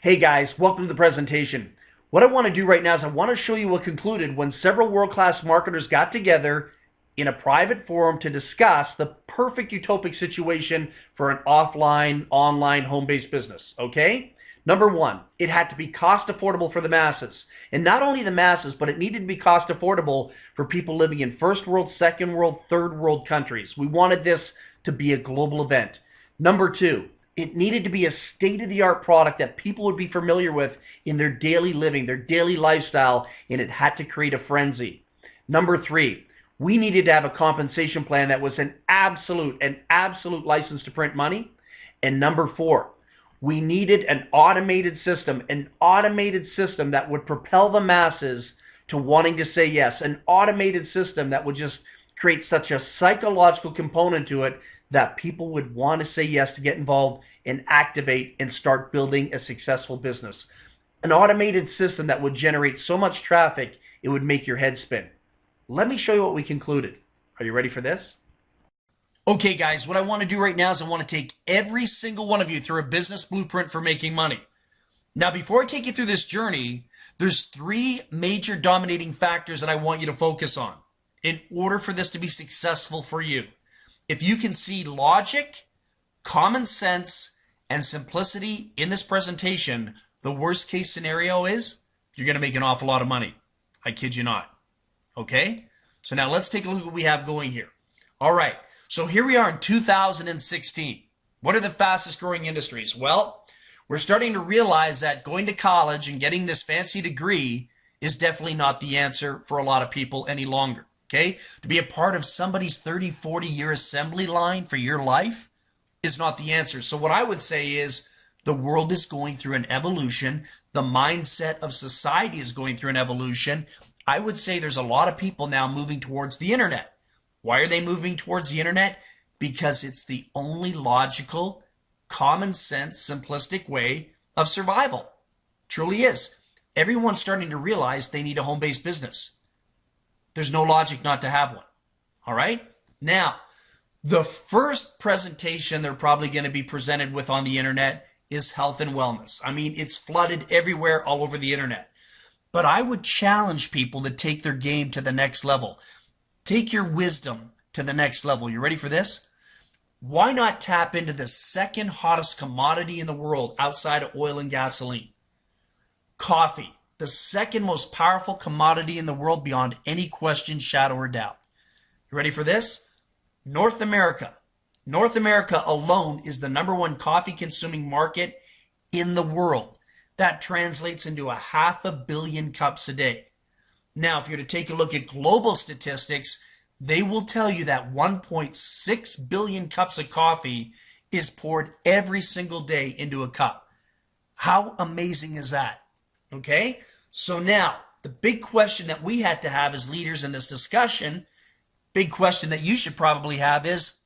Hey guys, welcome to the presentation. What I want to do right now is I want to show you what concluded when several world-class marketers got together in a private forum to discuss the perfect utopic situation for an offline, online, home-based business, okay? Number one, it had to be cost affordable for the masses. And not only the masses, but it needed to be cost affordable for people living in first world, second world, third world countries. We wanted this to be a global event. Number two, it needed to be a state-of-the-art product that people would be familiar with in their daily living, their daily lifestyle, and it had to create a frenzy. Number three, we needed to have a compensation plan that was an absolute license to print money. And number four, we needed an automated system that would propel the masses to wanting to say yes, an automated system that would just create such a psychological component to it that people would want to say yes to get involved and activate and start building a successful business. An automated system that would generate so much traffic, it would make your head spin. Let me show you what we concluded. Are you ready for this? Okay, guys, what I want to do right now is I want to take every single one of you through a business blueprint for making money. Now, before I take you through this journey, there's three major dominating factors that I want you to focus on in order for this to be successful for you. If you can see logic, common sense, and simplicity in this presentation, the worst case scenario is you're going to make an awful lot of money. I kid you not. Okay? So now let's take a look at what we have going here. All right. So here we are in 2016. What are the fastest growing industries? Well, we're starting to realize that going to college and getting this fancy degree is definitely not the answer for a lot of people any longer. Okay? To be a part of somebody's 30, 40-year assembly line for your life is not the answer. So what I would say is the world is going through an evolution. The mindset of society is going through an evolution. I would say there's a lot of people now moving towards the internet. Why are they moving towards the internet? Because it's the only logical, common sense, simplistic way of survival. Truly is. Everyone's starting to realize they need a home-based business. There's no logic not to have one. All right? Now, the first presentation they're probably going to be presented with on the internet is health and wellness. I mean, it's flooded everywhere all over the internet. But I would challenge people to take their game to the next level. Take your wisdom to the next level. You ready for this? Why not tap into the second hottest commodity in the world outside of oil and gasoline? Coffee. The second most powerful commodity in the world beyond any question, shadow, or doubt. You ready for this? North America. North America alone is the #1 coffee consuming market in the world. That translates into 500 million cups a day. Now, if you're to take a look at global statistics, they will tell you that 1.6 billion cups of coffee is poured every single day into a cup. How amazing is that? Okay? So now, the big question that we had to have as leaders in this discussion, big question that you should probably have is,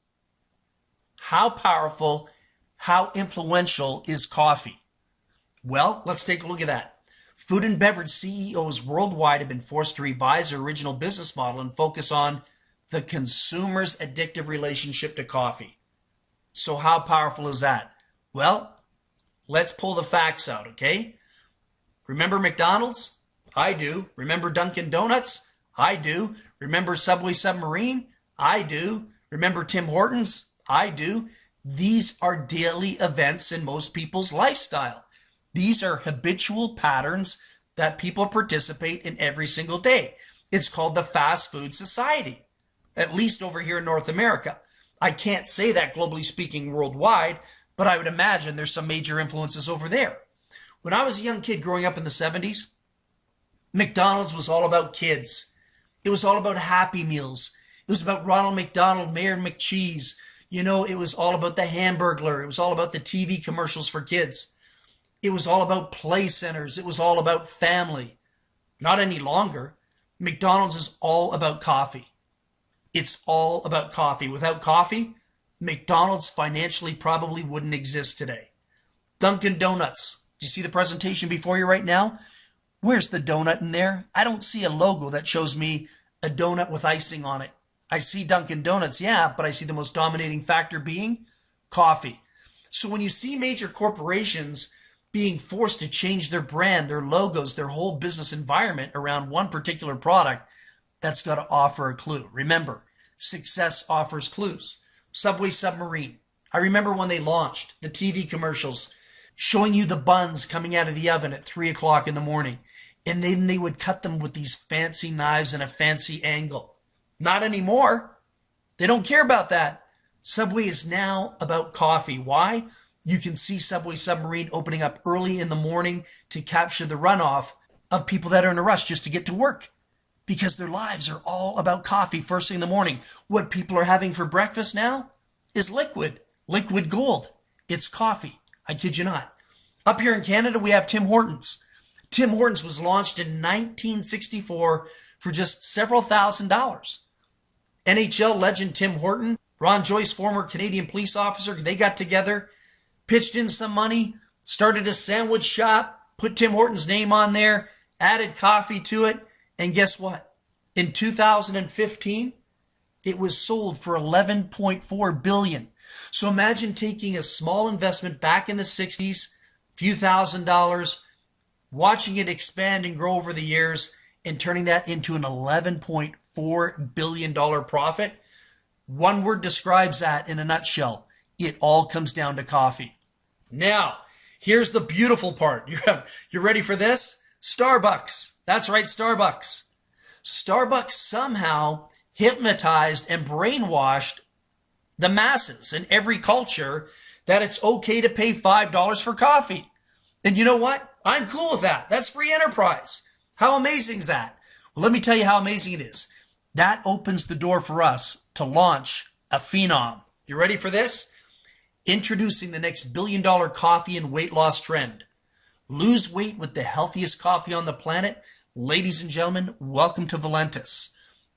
how powerful, how influential is coffee? Well, let's take a look at that. Food and beverage CEOs worldwide have been forced to revise their original business model and focus on the consumer's addictive relationship to coffee. So how powerful is that? Well, let's pull the facts out, okay? Remember McDonald's? I do. Remember Dunkin' Donuts? I do. Remember Subway Submarine? I do. Remember Tim Hortons? I do. These are daily events in most people's lifestyle. These are habitual patterns that people participate in every single day. It's called the fast food society, at least over here in North America. I can't say that globally speaking worldwide, but I would imagine there's some major influences over there. When I was a young kid growing up in the 70s, McDonald's was all about kids. It was all about Happy Meals. It was about Ronald McDonald, Mayor McCheese. You know, it was all about the Hamburglar. It was all about the TV commercials for kids. It was all about play centers. It was all about family. Not any longer. McDonald's is all about coffee. It's all about coffee. Without coffee, McDonald's financially probably wouldn't exist today. Dunkin' Donuts. Do you see the presentation before you right now? Where's the donut in there? I don't see a logo that shows me a donut with icing on it. I see Dunkin' Donuts, yeah, but I see the most dominating factor being coffee. So when you see major corporations being forced to change their brand, their logos, their whole business environment around one particular product, that's got to offer a clue. Remember, success offers clues. Subway Submarine. I remember when they launched the TV commercials showing you the buns coming out of the oven at 3 o'clock in the morning. And then they would cut them with these fancy knives and a fancy angle. Not anymore. They don't care about that. Subway is now about coffee. Why? You can see Subway Submarine opening up early in the morning to capture the runoff of people that are in a rush just to get to work, because their lives are all about coffee first thing in the morning. What people are having for breakfast now is liquid gold. It's coffee. I kid you not. Up here in Canada, we have Tim Hortons. Tim Hortons was launched in 1964 for just several $1,000s. NHL legend Tim Horton, Ron Joyce, former Canadian police officer, they got together, pitched in some money, started a sandwich shop, put Tim Horton's name on there, added coffee to it, and guess what? In 2015, it was sold for $11.4 billion. So imagine taking a small investment back in the 60s, few $1,000s, watching it expand and grow over the years, and turning that into an $11.4 billion profit. One word describes that in a nutshell. It all comes down to coffee. Now, here's the beautiful part. You ready for this? Starbucks. That's right, Starbucks. Starbucks somehow hypnotized and brainwashed the masses in every culture that it's okay to pay $5 for coffee. And you know what? I'm cool with that. That's free enterprise. How amazing is that? Well, let me tell you how amazing it is. That opens the door for us to launch a phenom. You ready for this? Introducing the next billion-dollar coffee and weight loss trend. Lose weight with the healthiest coffee on the planet. Ladies and gentlemen, welcome to Valentus.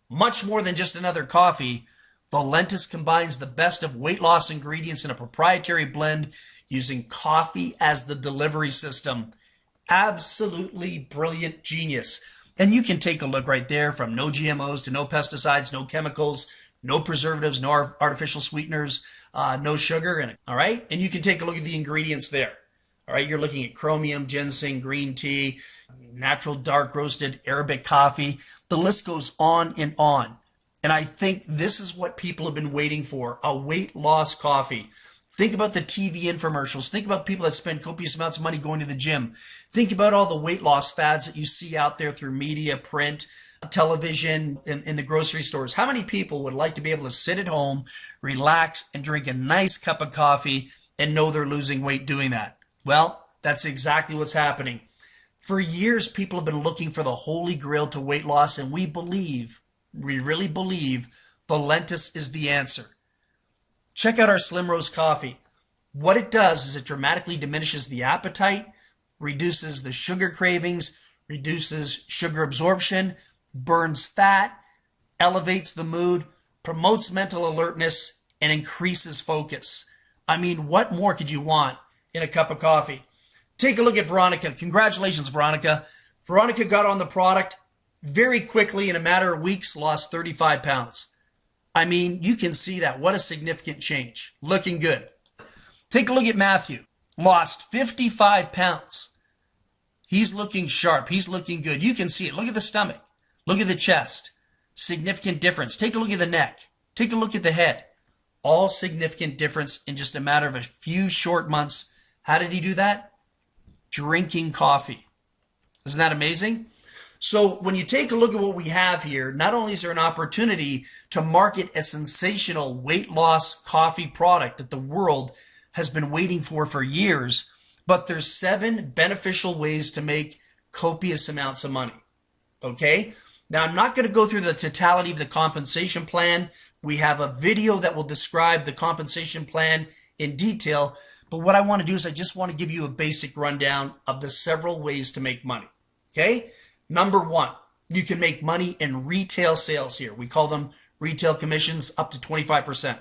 Much more than just another coffee, Valentus combines the best of weight loss ingredients in a proprietary blend using coffee as the delivery system. Absolutely brilliant genius. And you can take a look right there, from no GMOs to no pesticides, no chemicals, no preservatives, no artificial sweeteners, no sugar in it. All right. And you can take a look at the ingredients there. All right. You're looking at chromium, ginseng, green tea, natural dark roasted Arabic coffee. The list goes on and on. And I think this is what people have been waiting for, a weight loss coffee. Think about the TV infomercials. Think about people that spend copious amounts of money going to the gym. Think about all the weight loss fads that you see out there through media, print, television, in the grocery stores. How many people would like to be able to sit at home, relax, and drink a nice cup of coffee and know they're losing weight doing that? Well, that's exactly what's happening. For years, people have been looking for the holy grail to weight loss, and we really believe Valentus is the answer. Check out our Slim Roast coffee. What it does is it dramatically diminishes the appetite, reduces the sugar cravings, reduces sugar absorption, burns fat, elevates the mood, promotes mental alertness, and increases focus. I mean, what more could you want in a cup of coffee? Take a look at Veronica. Congratulations, Veronica. Veronica got on the product very quickly, in a matter of weeks, lost 35 pounds. I mean, you can see that. What a significant change. Looking good. Take a look at Matthew. Lost 55 pounds. He's looking sharp. He's looking good. You can see it. Look at the stomach. Look at the chest. Significant difference. Take a look at the neck. Take a look at the head. All significant difference in just a matter of a few short months. How did he do that? Drinking coffee. Isn't that amazing? So when you take a look at what we have here, not only is there an opportunity to market a sensational weight loss coffee product that the world has been waiting for years, but there's 7 beneficial ways to make copious amounts of money. Okay? Now, I'm not going to go through the totality of the compensation plan. We have a video that will describe the compensation plan in detail, but what I want to do is I just want to give you a basic rundown of the several ways to make money. Okay? Number 1, you can make money in retail sales here. We call them retail commissions, up to 25%.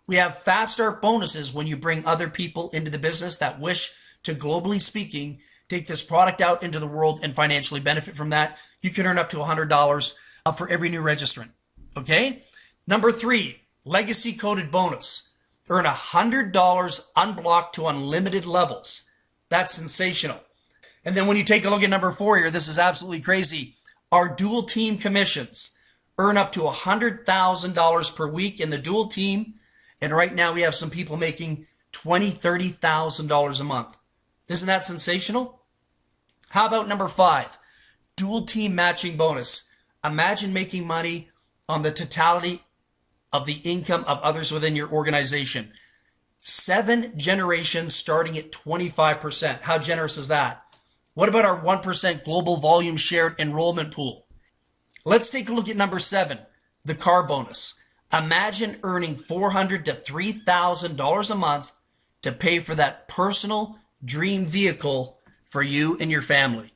We have fast start bonuses when you bring other people into the business that wish to, globally speaking, take this product out into the world and financially benefit from that. You can earn up to $100 for every new registrant. Okay? Number 3, legacy coded bonus. Earn $100 unblocked to unlimited levels. That's sensational. And then when you take a look at number 4 here, this is absolutely crazy. Our dual team commissions earn up to $100,000 per week in the dual team. And right now we have some people making $20,000, $30,000 a month. Isn't that sensational? How about number 5? Dual team matching bonus. Imagine making money on the totality of the income of others within your organization. 7 generations starting at 25%. How generous is that? What about our 1% global volume shared enrollment pool? Let's take a look at number 7, the car bonus. Imagine earning $400 to $3,000 a month to pay for that personal dream vehicle for you and your family.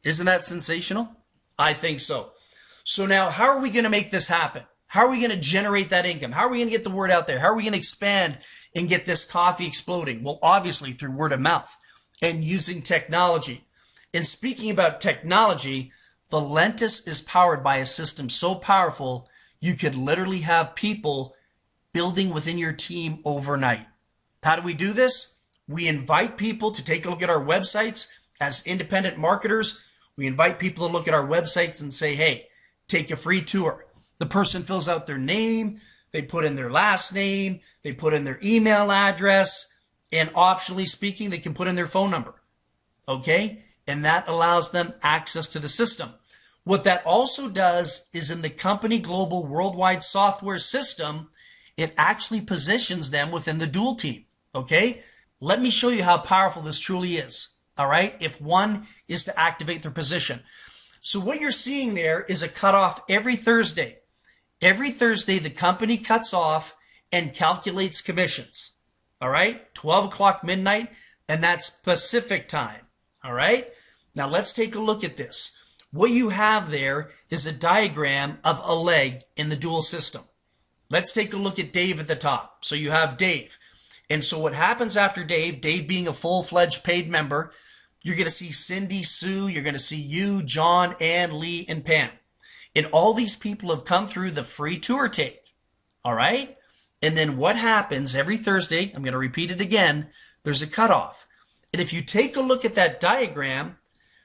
Isn't that sensational? I think so. So now, how are we going to make this happen? How are we going to generate that income? How are we going to get the word out there? How are we going to expand and get this coffee exploding? Well, obviously through word of mouth and using technology. And speaking about technology, Valentus is powered by a system so powerful, you could literally have people building within your team overnight. How do we do this? We invite people to take a look at our websites as independent marketers. We invite people to look at our websites and say, hey, take a free tour. The person fills out their name, they put in their last name, they put in their email address, and optionally speaking, they can put in their phone number. Okay? And that allows them access to the system. What that also does is in the company global worldwide software system, it actually positions them within the dual team. Okay? Let me show you how powerful this truly is. All right? If one is to activate their position. So what you're seeing there is a cutoff every Thursday. Every Thursday, the company cuts off and calculates commissions. All right? 12 o'clock midnight, and that's Pacific time. All right? Now let's take a look at this. What you have there is a diagram of a leg in the dual system. Let's take a look at Dave at the top. So you have Dave. And so what happens after Dave, Dave being a full-fledged paid member, you're going to see Cindy, Sue, you're going to see you, John, Ann, Lee, and Pam. And all these people have come through the free tour take. All right? And then what happens every Thursday, I'm going to repeat it again, there's a cutoff. And if you take a look at that diagram,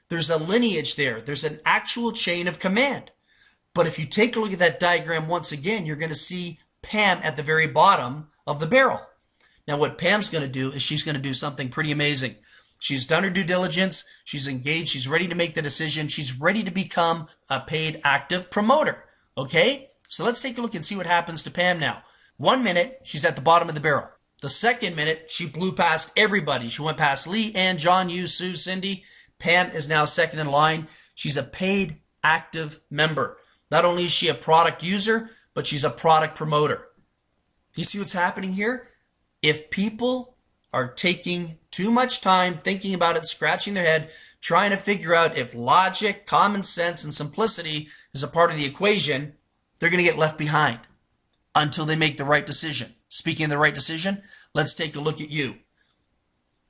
there's a lineage there. There's an actual chain of command. But if you take a look at that diagram once again, you're going to see Pam at the very bottom of the barrel. Now what Pam's going to do is she's going to do something pretty amazing. She's done her due diligence. She's engaged. She's ready to make the decision. She's ready to become a paid active promoter. Okay? So let's take a look and see what happens to Pam now. 1 minute, she's at the bottom of the barrel. The second minute, she blew past everybody. She went past Lee, Ann, John, you, Sue, Cindy. Pam is now second in line. She's a paid active member. Not only is she a product user, but she's a product promoter. Do you see what's happening here? If people are taking too much time thinking about it, scratching their head, trying to figure out if logic, common sense, and simplicity is a part of the equation, they're going to get left behind until they make the right decision. Speaking of the right decision, let's take a look at you.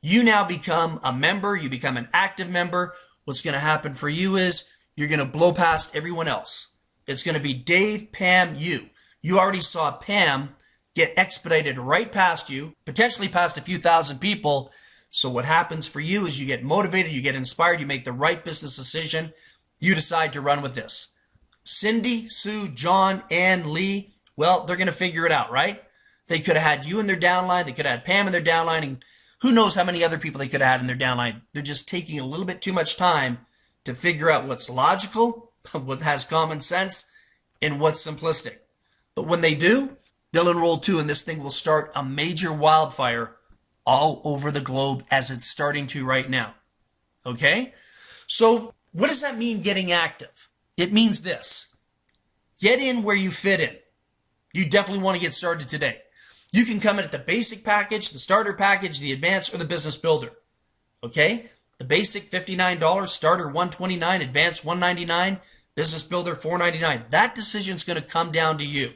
You now become a member. You become an active member. What's going to happen for you is you're going to blow past everyone else. It's going to be Dave, Pam, you. You already saw Pam get expedited right past you, potentially past a few thousand people. So what happens for you is you get motivated, you get inspired, you make the right business decision. You decide to run with this. Cindy, Sue, John, Ann, Lee, well, they're going to figure it out, right? They could have had you in their downline. They could have had Pam in their downline. And who knows how many other people they could have had in their downline. They're just taking a little bit too much time to figure out what's logical, what has common sense, and what's simplistic. But when they do, they'll enroll too, and this thing will start a major wildfire all over the globe as it's starting to right now. Okay? So what does that mean, getting active? It means this. Get in where you fit in. You definitely want to get started today. You can come in at the basic package, the starter package, the advanced, or the business builder. Okay? The basic, $59, starter, $129, advanced, $199, business builder, $499. That decision's going to come down to you.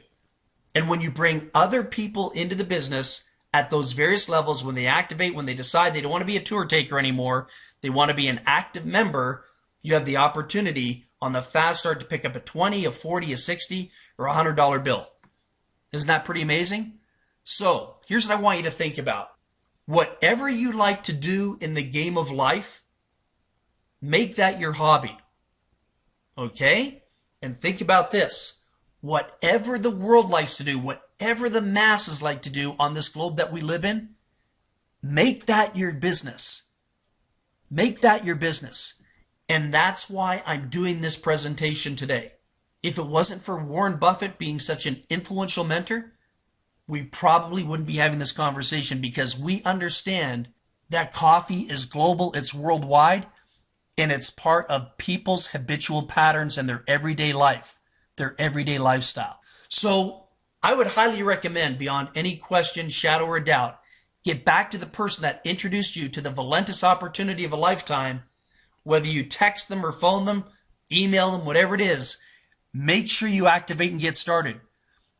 And when you bring other people into the business at those various levels, when they activate, when they decide they don't want to be a tour taker anymore, they want to be an active member, you have the opportunity on the fast start to pick up a $20, a $40, a $60, or a $100 bill. Isn't that pretty amazing? So here's what I want you to think about. Whatever you like to do in the game of life, make that your hobby. Okay? And think about this. Whatever the world likes to do, whatever the masses like to do on this globe that we live in, make that your business. Make that your business. And that's why I'm doing this presentation today. If it wasn't for Warren Buffett being such an influential mentor, we probably wouldn't be having this conversation, because we understand that coffee is global, it's worldwide, and it's part of people's habitual patterns and their everyday life, their everyday lifestyle. So I would highly recommend, beyond any question, shadow, or doubt, get back to the person that introduced you to the Valentus opportunity of a lifetime. Whether you text them or phone them, email them, whatever it is, make sure you activate and get started.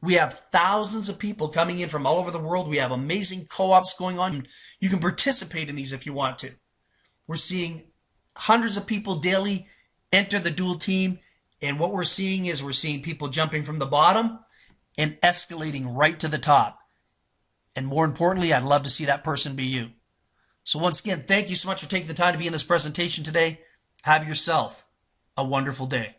We have thousands of people coming in from all over the world. We have amazing co-ops going on. You can participate in these if you want to. We're seeing hundreds of people daily enter the dual team. And what we're seeing people jumping from the bottom and escalating right to the top. And more importantly, I'd love to see that person be you. So once again, thank you so much for taking the time to be in this presentation today. Have yourself a wonderful day.